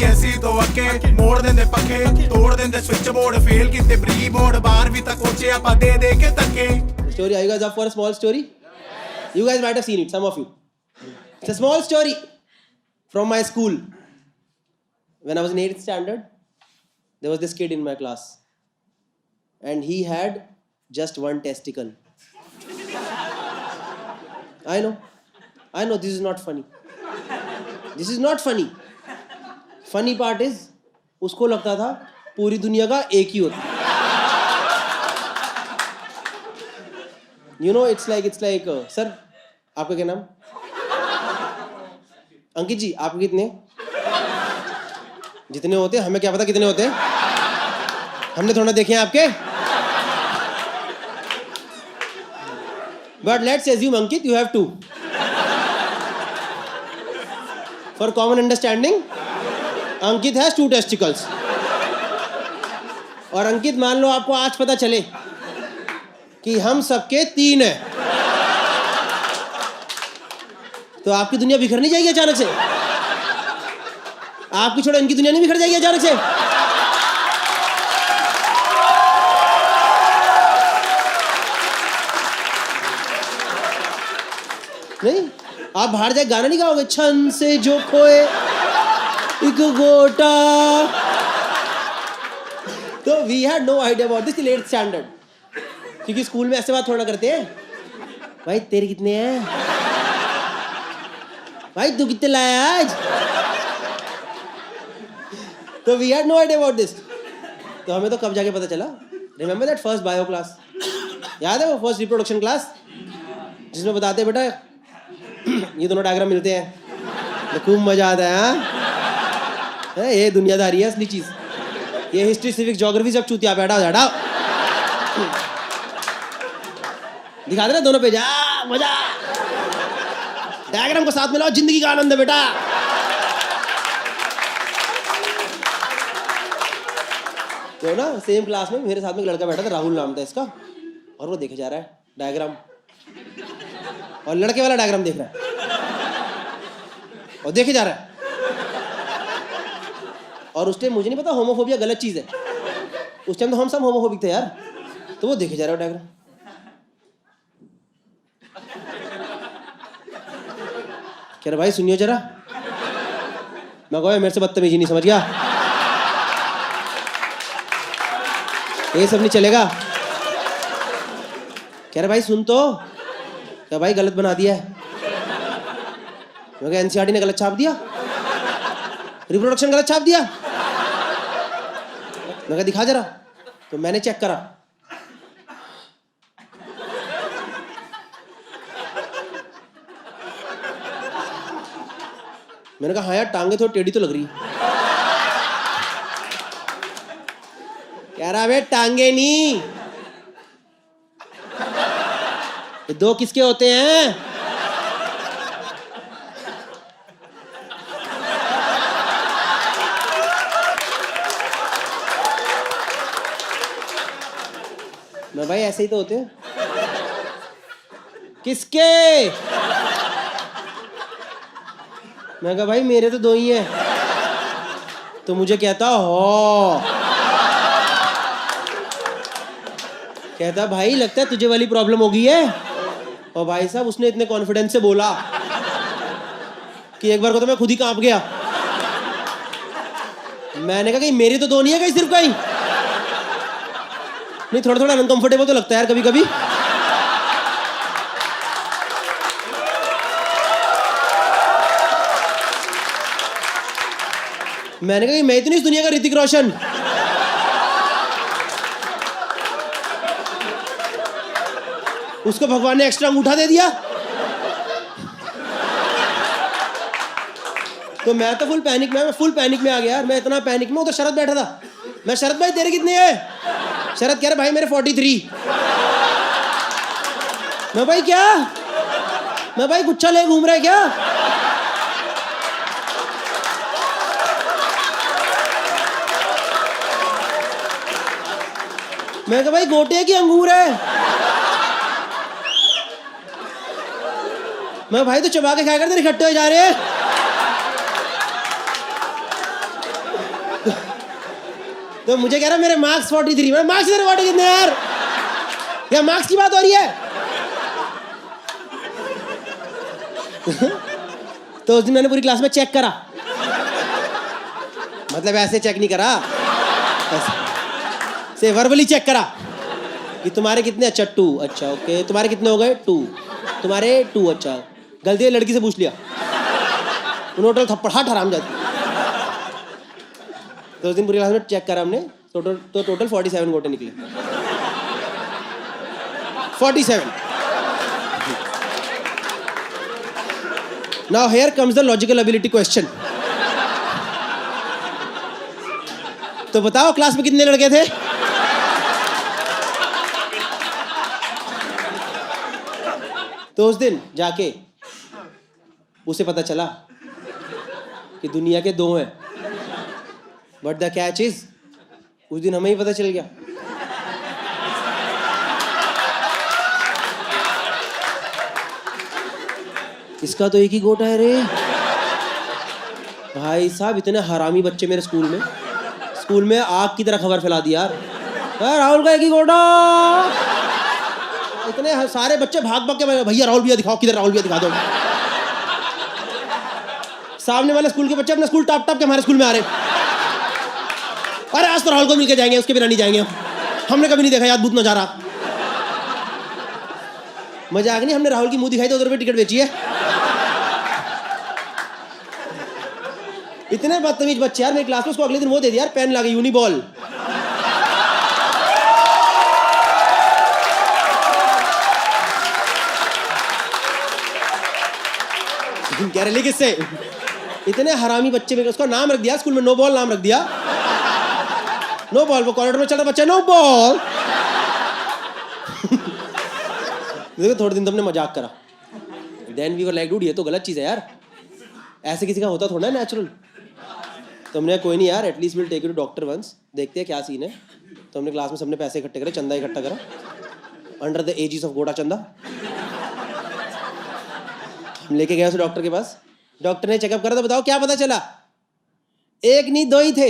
भी ऐसी तो अके मोड़ देंदे पक्के तोड़ देंदे स्विच बोर्ड फेल किते प्री बोर्ड 12वीं तक कोचे आपा दे दे के तके Story, are you guys up for a small story? Yes. You guys might have seen it, some of you. It's a small story from my school. When I was in 8th standard, there was this kid in my class. And he had just one testicle. I know, this is not funny. This is not funny. Funny part is, उसको लगता था पूरी दुनिया का एक ही होता. You know, it's like, sir, आपका क्या नाम? अंकित जी, आप कितने? जितने होते हमें क्या पता कितने होते? हमने थोड़ा देखे हैं आपके? But let's assume, Ankit, you have 2. For common understanding, Ankit has 2 testicles. और अंकित मान लो आपको आज पता चले कि हम सबके 3 हैं, तो आपकी दुनिया बिखर नहीं जाएगी अचानक से? आपकी छोड़ो इनकी दुनिया नहीं बिखर जाएगी अचानक से? नहीं, आप बाहर जाके गाना नहीं गाओगे, छन से जो खोए एक गोटा. तो we had no idea about this till 8th standard, क्योंकि स्कूल में ऐसे बात थोड़ा करते हैं. भाई तेरे कितने हैं? भाई तू कितने लाया आज? तो we had no idea about this. तो हमें तो कब जाके पता चला. Remember that first bio class? याद है वो फर्स्ट रिप्रोडक्शन क्लास जिसमें बताते बेटा ये दोनों डायग्राम मिलते हैं तो खूब मजा आता है. हाँ, ये दुनियादारी है असली चीज. ये हिस्ट्री सिविक ज्योग्राफी सब चूतिया बैठा हटाओ. दिखा दे ना दोनों पेज. मजा. डायग्राम को साथ में लाओ, जिंदगी का आनंद है बेटा. तो ना सेम क्लास में मेरे साथ में एक लड़का बैठा था, राहुल नाम था इसका, और वो देखे जा रहा है डायग्राम, और लड़के वाला डायग्राम देख रहा है और देखे जा रहा है. और उस टाइम मुझे नहीं पता होमोफोबिया गलत चीज है. उस टाइम तो हम सब होमोफोबिक थे यार. तो वो देखे जा रहा है डायग्राम. कह रहा भाई सुनियो जरा. मैं कहूँ मेरे से बदतमीजी नहीं, समझ गया? ये सब नहीं चलेगा. कह रहा भाई सुन तो. क्या भाई गलत बना दिया है? मैं कहा एनसीईआरटी ने गलत छाप दिया, रिप्रोडक्शन गलत छाप दिया. मैं कहा दिखा जरा. तो मैंने चेक करा. मैंने कहा हाँ यार टांगे थोड़ी टेढ़ी तो लग रही. कह रहा बे टांगे नहीं, ये 2 किसके होते हैं? मैं भाई ऐसे ही तो होते हैं. किसके? मैं कहा भाई मेरे तो 2 ही हैं. तो मुझे कहता हो, कहता भाई लगता है तुझे वाली प्रॉब्लम हो गई है. और भाई साहब उसने इतने कॉन्फिडेंस से बोला कि एक बार को तो मैं खुद ही कांप गया. मैंने कहा कि मेरे तो 2 नहीं है कहीं, सिर्फ कहीं नहीं. थोड़ा थोड़ा अनकंफर्टेबल तो लगता है यार कभी कभी. मैंने कहा कि मैं इतनी इस दुनिया का ऋतिक रोशन. उसको भगवान ने एक्स्ट्रा अंगूठा दे दिया. तो मैं तो फुल पैनिक में आ गया यार. मैं इतना पैनिक में. उधर शरद बैठा था. मैं शरद भाई तेरे कितने हैं? शरद कह रहा भाई मेरे 43. मैं भाई क्या? मैं भाई गुच्छा ले घूम रहा है क्या? मैं कहा भाई गोटे की अंगूर है. मैं भाई तो चबा के खाया कर, तेरे इकट्ठे हो जा रहे हैं. तो मुझे कह रहा मेरे मार्क्स 43। मैं मार्क्स तेरे 40 कितने यार, क्या मार्क्स की बात हो रही है? तो उस दिन मैंने पूरी क्लास में चेक करा, मतलब ऐसे चेक नहीं करा, से वर्बली चेक करा कि तुम्हारे कितने, अच्छा 2, अच्छा ओके, तुम्हारे कितने हो गए 2, तुम्हारे 2, अच्छा। गलती से लड़की से पूछ लिया, उन्होंने थप्पड़ हाथ हराम जाती। तो उस दिन पूरी क्लास में चेक करा हमने, टोटल 47 गोटे निकले। 47। Now here comes the logical ability question. तो बताओ क्लास में कितने लड़के थे? तो उस दिन जाके उसे पता चला कि दुनिया के 2 हैं, बट द कैच इज उस दिन हमें ही पता चल गया। इसका तो एक ही गोटा है रे भाई साहब। इतने हरामी बच्चे मेरे स्कूल में आग की तरह खबर फैला दी यार, राहुल का एक ही गोटा। इतने सारे बच्चे भाग भाग के भैया राहुल भैया दिखाओ, किधर राहुल भैया दिखा दो। सामने वाले स्कूल के बच्चे अपना स्कूल टाप टाप के हमारे स्कूल में आ रहे, अरे आज तो राहुल को मिलके जाएंगे, उसके बिना नहीं जाएंगे, हमने कभी नहीं देखा यार भूत नजारा। मजाक नहीं, हमने राहुल की मुंह दिखाई तो उधर पे टिकट बेची है। इतने बदतमीज बच्चे यार मेरी क्लास में। उसको अगले दिन वो दे दिया यार, पेन लाके यूनिबॉल। कह रहे किससे? इतने हरामी बच्चे में उसका नाम रख दिया स्कूल में, नो बॉल नाम रख दिया। नो बॉल, वो कॉरिडोर में चल रहा बच्चा, नो बॉल। देखो थोड़े दिन तो हमने मजाक करा, then we were like dude ये तो गलत चीज़ है यार, ऐसे किसी का होता थोड़ा है नेचुरल। तो हमने कोई नहीं यार, at least will take you to doctor once, देखते हैं क्या सीन है। तो हमने क्लास में सबने पैसे इकट्ठे करे, चंदा इकट्ठा करा, अंडर द एजिस ऑफ गोटा चंदा। हम लेके गए उसे डॉक्टर के पास। डॉक्टर ने चेकअप करा तो बताओ क्या पता चला? एक नहीं 2 ही थे।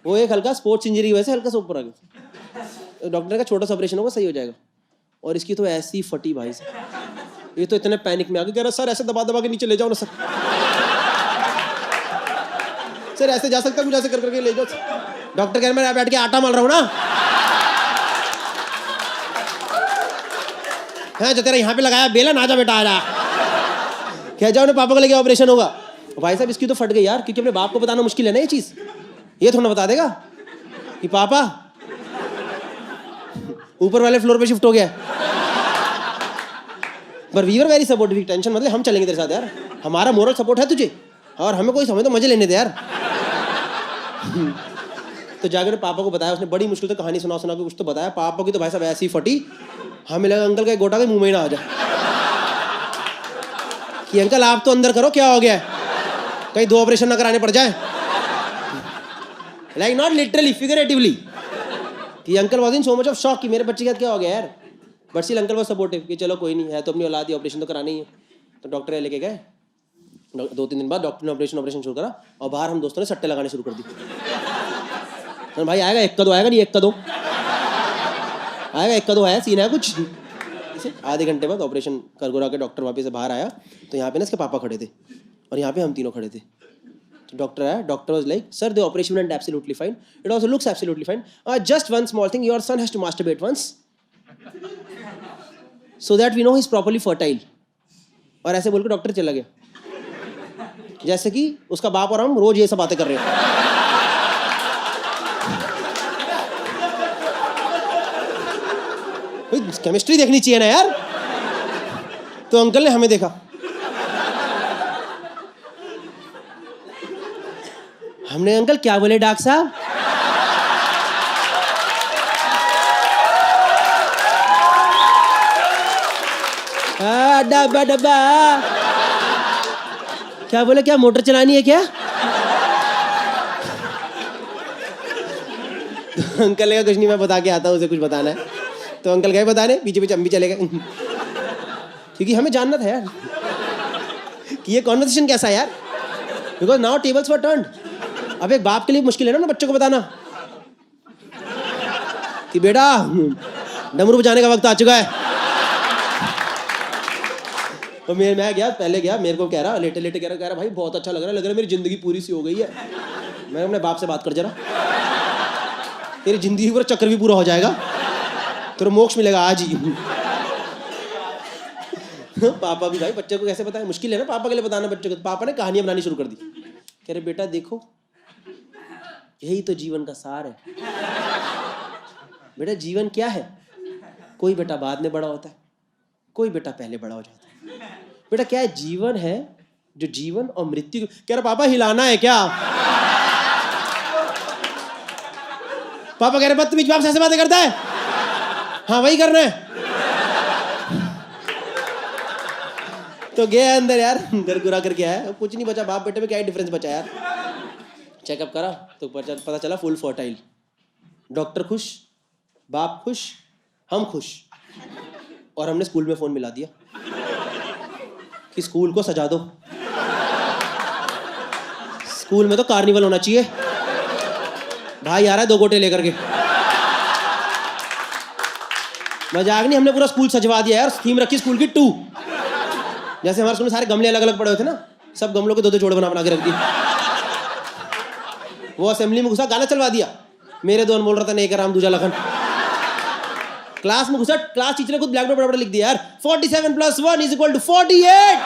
वो एक हल्का स्पोर्ट्स इंजरी की वजह से हल्का सा ऊपर आ गया। डॉक्टर ने कहा छोटा सा ऑपरेशन होगा, सही हो जाएगा। और इसकी तो ऐसी फटी भाई साहब, ये तो इतने पैनिक में आ गए, कह रहा सर ऐसे दबा दबा के नीचे ले जाओ ना सर, सर ऐसे जा सकता, कुछ ऐसे कर करके ले जाओ। डॉक्टर कह रहा मैं बैठ के आटा मल रहा हूँ ना, हाँ जो तेरा यहाँ पे लगाया बेला ना जा बेटा, आ जा, कह जाओ ना पापा को लेके ऑपरेशन होगा। भाई साहब इसकी तो फट गई यार, क्योंकि अपने बाप को बताना मुश्किल है ना ये चीज़, ये थोड़ा बता देगा कि पापा ऊपर वाले फ्लोर पे शिफ्ट हो गया। पर we were very supportive, tension मतलब हम चलेंगे तेरे साथ यार, हमारा मोरल सपोर्ट है तुझे, और हमें कोई समय तो मजे लेने दे यार। तो जाकर पापा को बताया, उसने बड़ी मुश्किल से कहानी सुना के कुछ तो बताया। पापा की तो भाई साहब ऐसी फटी, हमें लगा अंकल का गोटा के मुंह में ही ना आ जाए कि अंकल आप तो अंदर करो, क्या हो गया, कहीं 2 ऑपरेशन ना कराने पड़ जाए। लाइक नॉट लिटरली, फिगरेटिवली, कि uncle was in so much of shock कि मेरे बच्चे के साथ क्या हो गया यार। But still uncle was supportive कि चलो कोई नहीं है, तो अपनी औलाद, ऑपरेशन तो कराना ही है। तो डॉक्टर लेके गए, 2-3 दिन बाद डॉक्टर ने ऑपरेशन शुरू करा, और बाहर हम दोस्तों ने सट्टे लगाने शुरू कर दी। तो भाई आएगा 1 का 2 आएगा, नहीं 1 का 2 आएगा, 1 का 2 है, सीन है कुछ। आधे घंटे बाद ऑपरेशन कर गुरा के डॉक्टर वापस से बाहर आया, तो यहाँ पे ना इसके पापा खड़े थे और यहाँ पे हम तीनों खड़े थे। तो डॉक्टर आया, doctor was like sir the operation went absolutely fine, it also looks absolutely fine, just one small thing, your son has to masturbate once so that we know he is properly fertile. और ऐसे बोल के doctor चला गया, जैसे कि उसका बाप और हम रोज ये सब बातें कर रहे हैं। केमिस्ट्री देखनी चाहिए ना यार। तो अंकल ने हमें देखा, हमने अंकल क्या बोले डॉक्टर साहब? डब्बा डब्बा क्या बोले, क्या मोटर चलानी है क्या? अंकल ने कहा कुछ नहीं, मैं बता के आता हूँ, उसे कुछ बताना है। तो अंकल गए बताने, पीछे पीछे हम भी चले गए, क्योंकि हमें जानना था यार कि ये कॉन्वर्सेशन कैसा है यार, because now tables were turned. अब एक बाप के लिए मुश्किल है ना बच्चों को बताना कि बेटा डमरू बजाने का वक्त आ चुका है। तो मैं गया, पहले गया, मेरे को कह रहा लेटे लेटे कह रहा भाई बहुत अच्छा लग रहा है मेरी जिंदगी पूरी सी हो गई है। मैं अपने बाप से बात कर जरा, तेरी जिंदगी पूरा चक्कर भी पूरा हो जाएगा, तेरा मोक्ष मिलेगा आज ही। पापा भी भाई बच्चे को कैसे बताए, मुश्किल है ना पापा के लिए बताना बच्चे को। पापा ने कहानियां बनानी शुरू कर दी, कह रहे बेटा देखो यही तो जीवन का सार है। बेटा जीवन क्या है, कोई बेटा बाद में बड़ा होता है, कोई बेटा पहले बड़ा हो जाता है। बेटा क्या है, जीवन है जो जीवन और मृत्यु। कह रहा पापा हिलाना है क्या? पापा कह रहे बदतमीज बाप से ऐसे बातें करता है? हाँ वही करना है। तो गया अंदर यार, घर गुरा करके आया, कुछ नहीं बचा, बाप बेटे में क्या डिफरेंस बचा यार। चेकअप करा तो पता चला फुल फर्टाइल। डॉक्टर खुश, बाप खुश, हम खुश। और हमने स्कूल में फोन मिला दिया कि स्कूल को सजा दो, स्कूल में तो कार्निवल होना चाहिए। भाई आ रहा है 2 गोटे लेकर के। मजाक नहीं, हमने पूरा स्कूल सजवा दिया यार। थीम रखी स्कूल की 2। जैसे हमारे स्कूल में सारे गमले अलग अलग पड़े हुए थे ना, सब गमलों के 2-2 जोड़े बना के रख दिए। वो असेंबली में घुसा, गाना चलवा दिया, मेरे 2 बोल रहा था, एक राम दूजा लखन। क्लास में घुसा, क्लास टीचर ने खुद ब्लैक बोर्ड पर लिख दिया यार 47 + 1 = 48।